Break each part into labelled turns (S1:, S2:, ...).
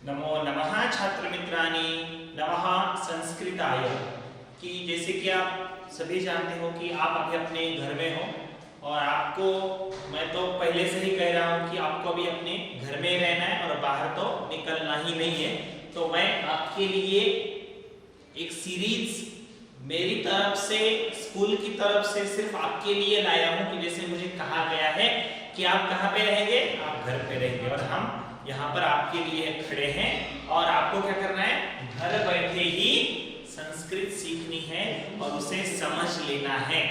S1: नमो नमः छात्र मित्राणि नमः संस्कृताय। कि जैसे कि आप सभी जानते हो कि आप अभी अपने घर में हो और आपको मैं तो पहले से ही कह रहा हूँ कि आपको अभी अपने घर में रहना है और बाहर तो निकलना ही नहीं है। तो मैं आपके लिए एक सीरीज मेरी तरफ से स्कूल की तरफ से सिर्फ आपके लिए लाया हूँ कि जैसे मुझे कहा गया है कि आप कहाँ पे रहेंगे, आप घर पे रहेंगे और हम यहाँ पर आपके लिए खड़े हैं और आपको क्या करना है, घर बैठे ही संस्कृत सीखनी है और उसे समझ लेना है।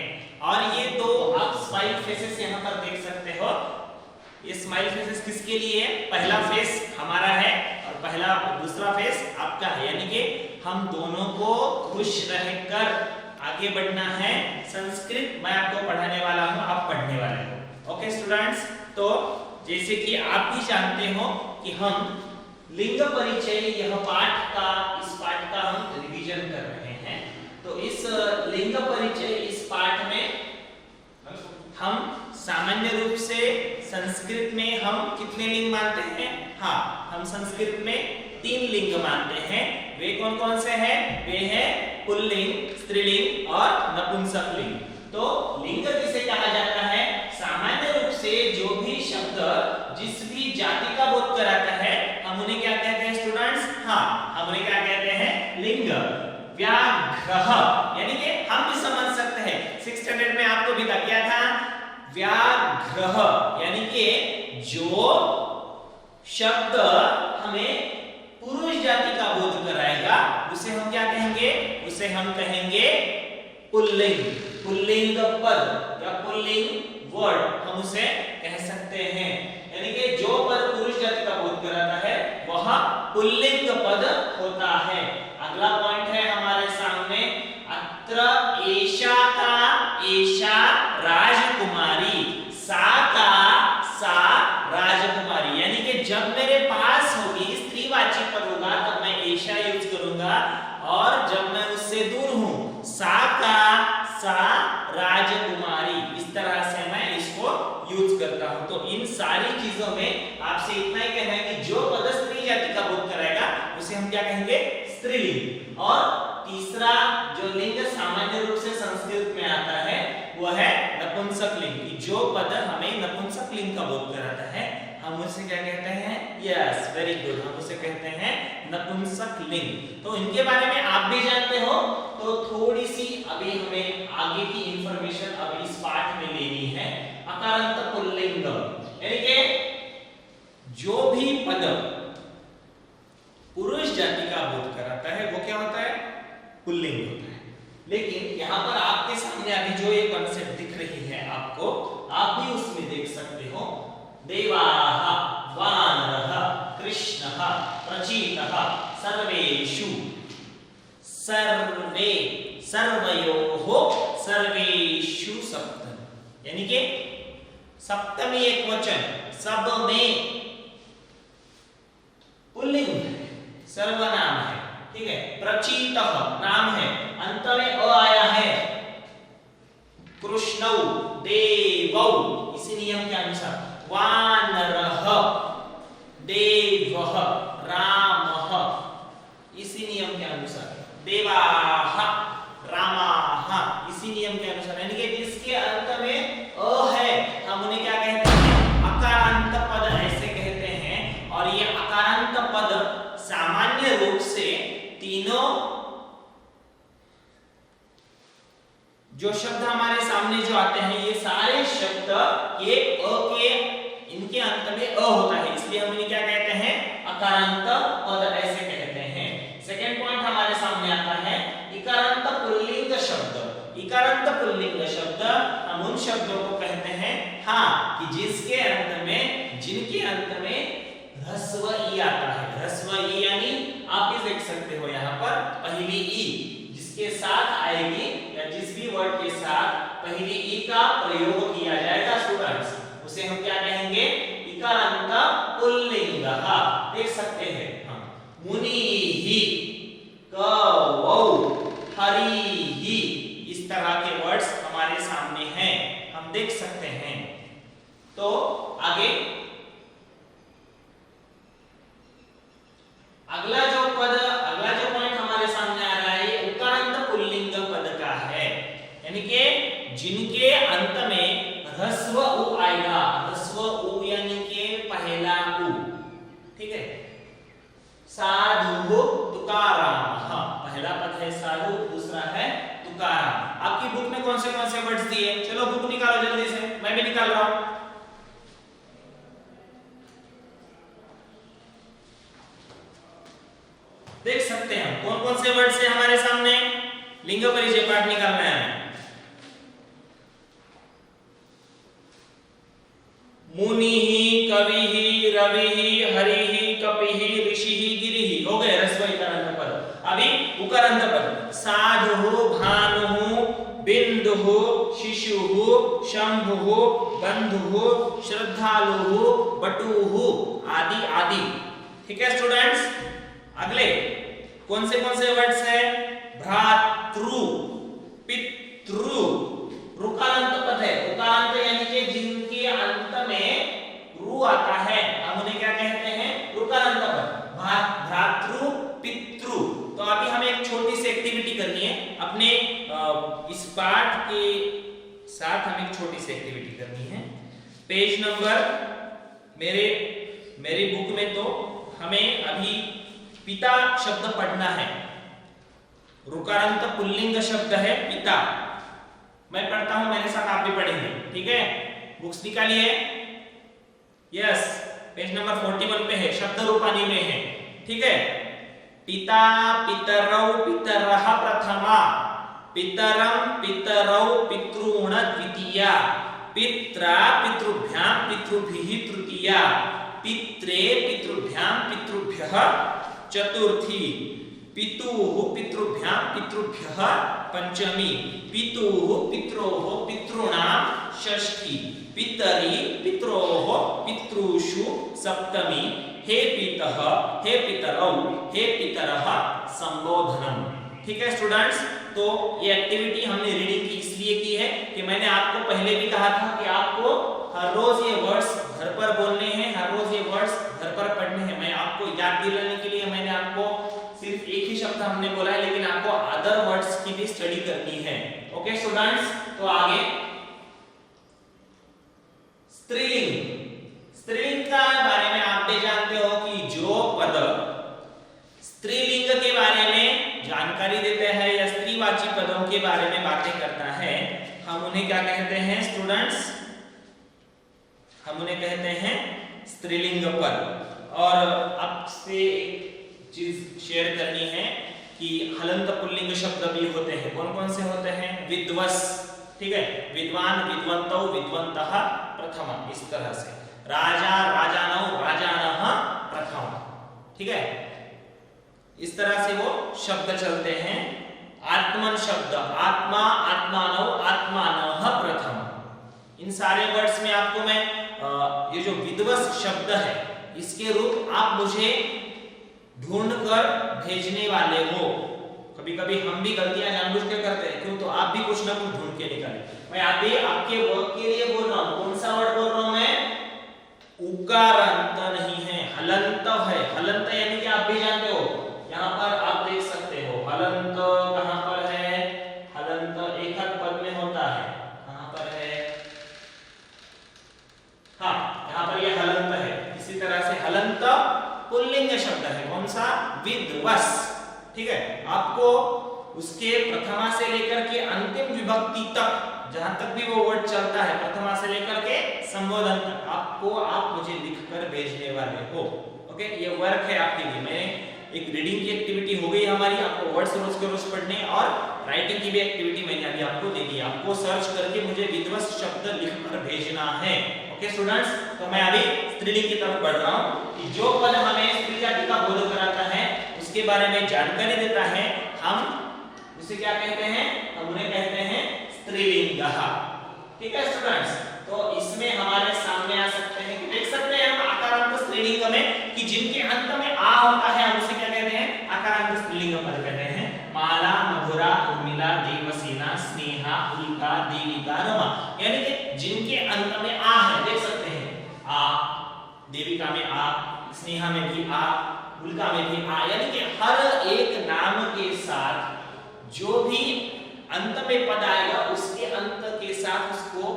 S1: और ये दो आप स्माइल फेसेस यहाँ पर देख सकते हो। ये स्माइल फेसेस किसके लिए है? पहला फेस हमारा है और दूसरा फेस आपका है, यानी कि हम दोनों को खुश रहकर आगे बढ़ना है। संस्कृत मैं आपको पढ़ाने वाला हूँ, आप पढ़ने वाले हो। ओके स्टूडेंट्स, तो जैसे कि आप भी जानते हो कि हम लिंग परिचय इस पाठ का हम रिवीजन कर रहे हैं। तो इस लिंग परिचय इस पाठ में हम सामान्य रूप से संस्कृत में हम कितने लिंग मानते हैं? हाँ, हम संस्कृत में 3 लिंग मानते हैं। वे कौन कौन से हैं? वे हैं पुल्लिंग, स्त्रीलिंग और नपुंसक लिंग। तो लिंग किसे कहा जाता है? सामान्य रूप से जो भी शब्द जिस भी जाति का बोध कराता है हम उन्हें क्या कहते हैं स्टूडेंट्स? हाँ, हम उन्हें क्या कहते हैं? लिंग। व्याघ्रः, यानी कि हम भी समझ सकते हैं, 6th स्टैंडर्ड में आपको भी क्या था? व्याघ्रः, यानी कि जो शब्द हमें पुरुष जाति का बोध कराएगा उसे हम क्या कहेंगे? उसे हम कहेंगे पुल्लिंग। पुल्लिंग पद या पुल्लिंग वर्ड हम उसे कह सकते हैं, यानी कि जो पद पुरुष जाति का बोध कराता है वह पुल्लिंग पद होता है। अगला पॉइंट है हमारे सामने, अत्र एषा का एषा राजकुमारी, सा का सा राजकुमारी, यानी कि जब मेरे पास होगी स्त्रीवाची पद होगा तब मैं एषा यूज करूंगा और जब मैं उससे दूर हूं सा का सा राजकुमारी, इस तरह से मैं इसको यूज करता हूं। तो इन सारी चीजों में आपसे इतना ही कहना है कि जो पद स्त्री जाति का बोध कराएगा उसे हम क्या कहेंगे? स्त्रीलिंग। और तीसरा जो लिंग सामान्य रूप से संस्कृत में आता है वह है नपुंसक लिंग। जो पद हमें नपुंसक लिंग का बोध कराता है हम उसे क्या कहते हैं? यस, वेरी गुड, हम उसे कहते हैं नपुंसक लिंग। तो इनके बारे में आप भी जानते हो, तो थोड़ी सी अभी हमें आगे की इंफॉर्मेशन अभी इस पाठ में लेनी है। अकारांत पुल्लिंग, यानी कि जो भी पद पुरुष जाति का बोध कराता है वो क्या होता है? पुल्लिंग होता है। लेकिन यहाँ पर आपके सामने अभी जो ये कॉन्सेप्ट दिख रही है आपको, आप भी उसमें देख सकते हो। देवाः, वानरः, कृष्णः, प्रचीतः, सर्वेषु, सर्वे, सर्वयोः, सर्वेषु सप्तमी, यानी कि सप्तमी एक वचन, सब में पुल्लिंग सर्वनाम है, ठीक है। प्रचीतः नाम है, अंत में अ आया है। कृष्णौ, देवौ, इसी नियम के अनुसार। वानरः, देवः, रामः, इसी नियम के अनुसार। देवाः, रामाः, इसी नियम के अनुसार, यानी कि जिसके अंत में अ है हम उन्हें क्या कहते हैं? अकारांत पद ऐसे कहते हैं। और ये अकारांत पद सामान्य रूप से तीनों जो शब्द हमारे सामने जो आते हैं ये सारे शब्द ये अ के इनके अंत में अ होता है, इसलिए हम इन्हें क्या कहते हैं? अकारांत पद ऐसे कहते हैं। सेकंड पॉइंट हमारे सामने आता है इकारांत पुल्लिंग शब्द। इकारांत पुल्लिंग शब्द हम उन शब्दों को कहते हैं, हाँ, कि जिसके अंत में, जिनके अंत में ह्रस्व ई आता है। ह्रस्व ई यानी आप भी देख सकते हो यहाँ पर पहली ई जिसके साथ आएगी या जिस भी वर्ड के साथ पहली ई का प्रयोग किया जाएगा स्टूडेंट्स, उसे हम क्या कहेंगे? इकारांत पुल्लिंग। देख सकते हैं हम, मुनिहि, कवौ, हरिहि, इस तरह के वर्ड्स हमारे सामने हैं, हम देख सकते हैं। तो आगे अगला जो पॉइंट हमारे सामने आ रहा है ये उकारांत पुल्लिंग पद का है, यानी कि जिनके अंत में ह्रस्व उ आएगा। ह्रस्व उ यानी कि पहला उ, ठीक है। साधु तुकाराम, हाँ पहला पद है साधु, दूसरा है तुकाराम। आपकी बुक में कौन से वर्ड्स दिए? चलो बुक निकालो जल्दी से, मैं भी निकाल रहा हूं। देख सकते हैं कौन कौन से वर्ड्स है हमारे सामने। लिंग परिचय पाठ निकालना है। मुनिहि, कविहि, रविहि, हरिहि, कपिहि, ऋषिहि, गिरिहि, हो गए ह्रस्व इकारांत पद। अभी उकारांत पद साधुः, भानुः, बिंदुः, शिशुः, शंभुः, बंधुः, श्रद्धालुः, बटुः आदि आदि, ठीक है स्टूडेंट्स। अगले कौन से वर्ड्स है? भ्रातृ, पितृ, रुकारांत पद है। रुकारांत यानी कि जिनके अंत में रु आता है, हम उन्हें क्या कहते हैं? रुकारांत पद। भ्रातृ, पितृ। तो अभी हमें एक छोटी सी एक्टिविटी करनी है अपने इस पाठ के साथ, हमें एक छोटी सी एक्टिविटी करनी है। पेज नंबर मेरी बुक में तो हमें अभी पिता शब्द पढ़ना है। रुकारांत पुल्लिंग शब्द है पिता। मैं पढ़ता हूं, मेरे साथ आप भी पढ़ेंगे, ठीक है। बुक्स निकालिए। यस, पेज नंबर 41 पे है, शब्द रूपानी में है, ठीक है। पिता, पितरौ, पितरः प्रथमा, पितरं, पितरौ, पितॄण द्वितीया, पित्रा, पितृभ्यां, पितृभिः तृतीया, पित्रे, पितृभ्यां, पितृभ्यः चतुर्थी, पितुः, पितृभ्यां, पितृभ्यः पंचमी, पितुः, पित्रोः, पितॄणां षष्ठी, पितरि, पित्रोः, पितृषु सप्तमी, हे पितः, हे पितरौ, हे पितरः संबोधनम। ठीक है स्टूडेंट्स, तो ये एक्टिविटी हमने रीडिंग की इसलिए की है कि मैंने आपको पहले भी कहा था कि आपको हर रोज ये वर्ड्स घर पर बोलने हैं, हर रोज ये वर्ड्स घर पर पढ़ने हैं। मैं आपको याद दिलाने के लिए मैंने आपको सिर्फ एक ही शब्द हमने बोला है, लेकिन आपको अदर वर्ड्स की भी स्टडी करनी है। ओके स्टूडेंट्स, तो आगे स्त्रीलिंग। स्त्रीलिंग का बारे में आप भी जानते हो कि जो पद स्त्रीलिंग के बारे में जानकारी देते हैं या स्त्रीवाची पदों के बारे में बातें करता है, हम उन्हें क्या कहते हैं स्टूडेंट्स? हम उन्हें कहते हैं स्त्रीलिंग पद। और आपसे एक चीज शेयर करनी है कि हलंत पुल्लिंग शब्द भी होते हैं। कौन कौन से होते हैं? विद्वस, ठीक है, विद्वान, विद्वन्तौ, विद्वन्तः प्रथम, इस तरह से। राजा, राजानौ, राजानः प्रथम, ठीक है, इस तरह से वो शब्द चलते हैं। आत्मन शब्द, आत्मा, आत्मानौ, आत्मानः प्रथम। इन सारे वर्ड्स में आपको मैं ये जो विद्वस शब्द है इसके रूप आप मुझे ढूंढ कर भेजने वाले हो। कभी कभी हम भी गलतियां जानबूझ के करते हैं, क्यों? तो आप भी कुछ ना कुछ ढूंढ के निकालें। मैं अभी आपके वर्क के लिए बोल रहा हूं। कौन सा वर्ड बोल रहा हूं मैं? उकारांत नहीं है, हलंत है। हलंत यानी कि आप भी जानते हो, यहाँ पर आप देख सकते हो हलंत कहां पर है? हलंत एकक पद में होता है, कहां पर है? हाँ, यहाँ पर ये हलंत है। इसी तरह से हलंत पुल्लिंग शब्द है। कौन सा? विद्वस, ठीक है। आपको उसके प्रथमा से लेकर के अंतिम विभक्ति तक, जहां तक भी वो वर्ड चलता है, प्रथमा से लेकर के संबोधन तक, आपको आप मुझे लिखकर भेजने वाले हो। ओके, ये वर्क है आपके लिए। मैं एक रीडिंग की एक्टिविटी हो गई हमारी, आपको वर्ड्स रोज के रोज पढ़ने, और राइटिंग की भी एक्टिविटी मैंने अभी आपको दे दी। आपको सर्च करके मुझे विद्वस शब्द लिखकर भेजना है। ओके स्टूडेंट्स, तो मैं अभी स्त्रीलिंग की तरफ बढ़ रहा हूं कि जो पद हमें स्त्री जाति का बोध कराता है, उसके बारे में जानकारी देता है, हम उसे क्या कहते हैं? हम उन्हें कहते हैं स्त्रीलिंग। ठीक है स्टूडेंट्स, तो इसमें हमारे सामने आ सकते हैं, देख सकते हैं हम आकारांत स्त्रीलिंग में कि जिनके अंत में आ होता है, हम उसे क्या कहते हैं? आकारांत स्त्रीलिंग पद कहते हैं। माला, मधुरा, उर्मिला, देवसेना, स्नेहा, उल्का, देविका, रमा, यानी कि जिनके अंत में आ है, देख सकते हैं आ, देविका में आ, स्नेहा में भी आ, उल्का में भी आ, यानी कि हर एक नाम के साथ जो भी अंत में पद आएगा उसके अंत के साथ उसको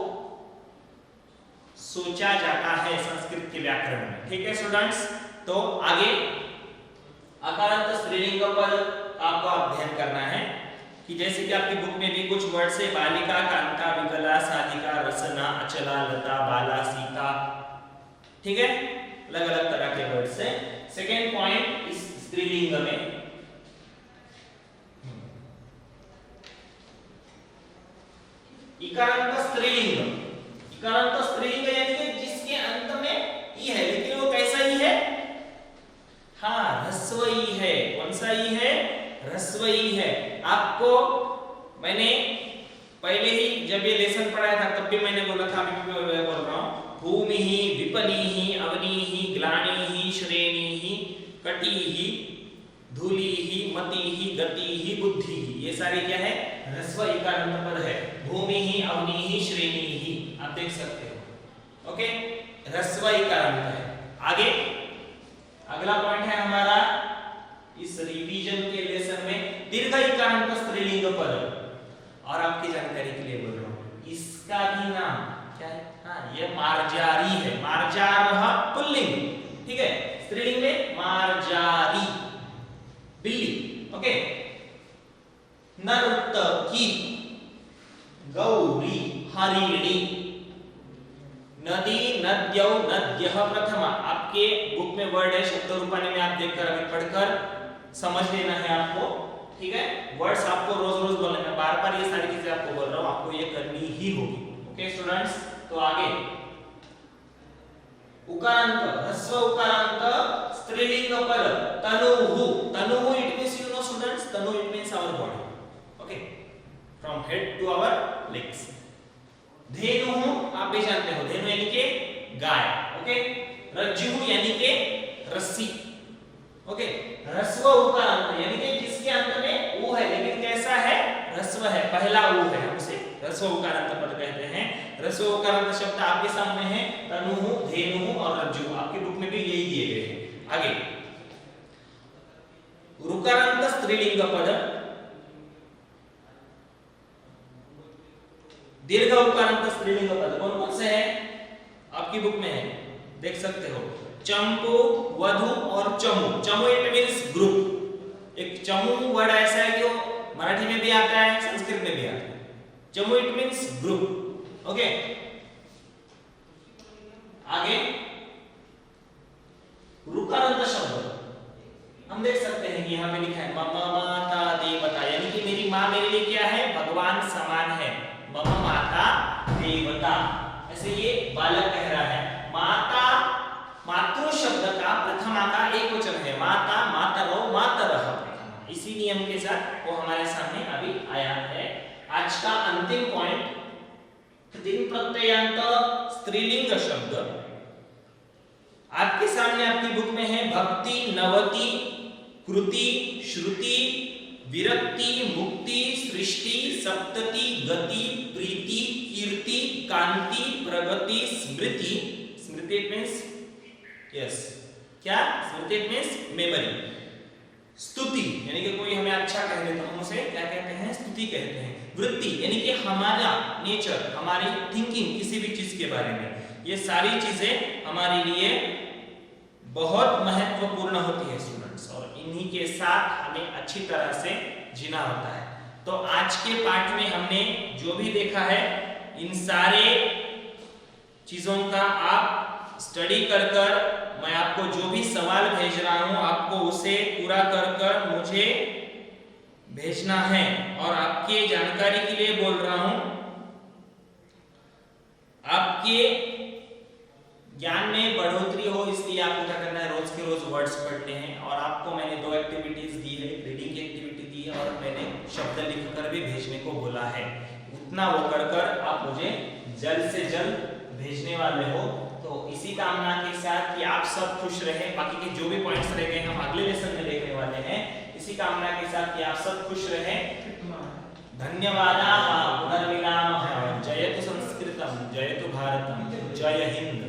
S1: सोचा जाता है संस्कृत के व्याकरण में। ठीक है स्टूडेंट्स, तो आगे अकारांत स्त्रीलिंग पद आपको अध्ययन करना है कि जैसे कि आपकी बुक में भी कुछ वर्ड से बालिका, कांता, विकला, साधिका, रसना, अचला, लता, बाला, सीता, ठीक है, अलग अलग तरह के वर्ड से। सेकेंड पॉइंट इस स्त्रीलिंग में इकारांत स्त्रीलिंग। इकारांत स्त्रीलिंग यानी कि जिसके अंत में ई है, लेकिन वो कैसा ई है? हाँ, ह्रस्व ई है। कौन सा ई है? ह्रस्व ई है। आपको मैंने पहले ही जब ये लेसन पढ़ाया था तब भी मैंने बोला था, अभी भी मैं बोल रहा हूं, भूमि ही, विपनी ही, अवनी ही, ग्लानि ही, श्रेणी ही, कटी ही, धूलि ही, मति ही, गति ही, बुद्धि ही, ये सारे क्या है? ह्रस्व इकारांत पद है। भूमि ही, अवनी ही, श्रेणी ही, आप देख सकते हो। ओके, ह्रस्व इकारांत है। आगे अगला पॉइंट है हमारा इस रिवीजन के लेसन में दीर्घ इकारांत स्त्रीलिंग पद। और आपकी जानकारी के लिए बोल रहा हूं, इसका भी नाम क्या है? हाँ, ये मार्जारी है। मार्जारः पुल्लिंग, ठीक है, स्त्रीलिंग में मार्जारी, बिल्ली। ओके, नर्तकी, गौरी, हरिणी, नदी, नद्यौ, नद्यः प्रथमा। आपके बुक में वर्ड है, शब्द रूपाने में आप देखकर अभी पढ़कर समझ लेना है आपको। ठीक है, वर्ड्स आपको रोज रोज बोलने हैं, बार बार ये सारी चीजें आपको बोल रहा हूं, आपको ये करनी ही होगी। ओके स्टूडेंट्स, तो आगे उकारांत, ह्रस्व उकारांत स्त्रीलिंग पद तनुहु। तनुहु it means, you know students, तनु it means our body. Okay, from head to our legs. धेनु आप भी जानते हो, धेनु यानी कि गाय। ओके, रज्जु यानी कि रस्सी। ओके, ह्रस्व उकारांत यानी कि जिसके अंत में ऊ है, लेकिन कैसा है? ह्रस्व है, पहला ऊ है, हम उसे ह्रस्व उकारांत पद कहते हैं। ह्रस्व उकारांत शब्द आपके सामने है, तनुहु, धेनु और रज्जु, आपकी बुक में भी यही दिए गए हैं। आगे ऋकारांत स्त्रीलिंग पद, दीर्घ उकारांत स्त्रीलिंग पद कौन कौन से हैं? आपकी बुक में है, देख सकते हो, चंपू, वधु और चमू। चमू इट मींस ग्रुप। एक चमू वर्ड ऐसा है जो मराठी में भी आता है, संस्कृत में भी आता है। चमू इट मींस ग्रुप। ओके, आगे ऋकारांत शब्द हम देख सकते हैं कि यहाँ पे लिखा है मम माता देवता, यानी कि मेरी माँ मेरे लिए क्या है? भगवान समान है। मम माता देवता, ऐसे ये बालक कह रहा है। माता, मातृ शब्द का प्रथमा का एक वचन है, माता, मातरो, मातरः प्रथमा। इसी नियम के साथ वो हमारे सामने अभी आया है। आज का अंतिम पॉइंट, तीन प्रत्ययांत स्त्रीलिंग शब्द आपके सामने आपकी बुक में है। भक्ति, नवति, कृति, श्रुति, विरक्ति, मुक्ति, सृष्टि, सप्तति, गति, प्रीति, कीर्ति, कांति, प्रगति, स्मृति। स्मृति इट मींस यस, क्या? स्मृति इट मींस मेमोरी। स्तुति यानी कि कोई हमें अच्छा कह दे तो हम उसे क्या कहते हैं? स्तुति कहते हैं। वृत्ति यानी कि हमारा नेचर, हमारी थिंकिंग किसी भी चीज के बारे में, ये सारी चीजें हमारे लिए बहुत महत्वपूर्ण होती है स्टूडेंट्स, और इन्हीं के साथ हमें अच्छी तरह से जीना होता है। तो आज के पाठ में हमने जो भी देखा है, इन सारे चीजों का आप स्टडी कर कर, मैं आपको जो भी सवाल भेज रहा हूं आपको उसे पूरा कर कर मुझे भेजना है। और आपके जानकारी के लिए बोल रहा हूं, आपके ज्ञान में बढ़ोतरी हो इसलिए आपको क्या करना है? रोज के रोज वर्ड्स पढ़ने हैं। और आपको मैंने दो एक्टिविटीज दी है, रीडिंग की एक्टिविटी दी है और मैंने शब्द लिखकर भी भेजने को बोला है। उतना वो कर कर आप मुझे जल्द से जल्द भेजने वाले हो। तो इसी कामना के साथ कि आप सब खुश रहें, बाकी के जो भी पॉइंट्स रह गए हम अगले लेसन में देखने वाले हैं। इसी कामना के साथ कि आप सब खुश रहें। धन्यवादाः। पुनर्मिलामः। जयतु संस्कृतम्, जयतु भारतम्, जय हिंद।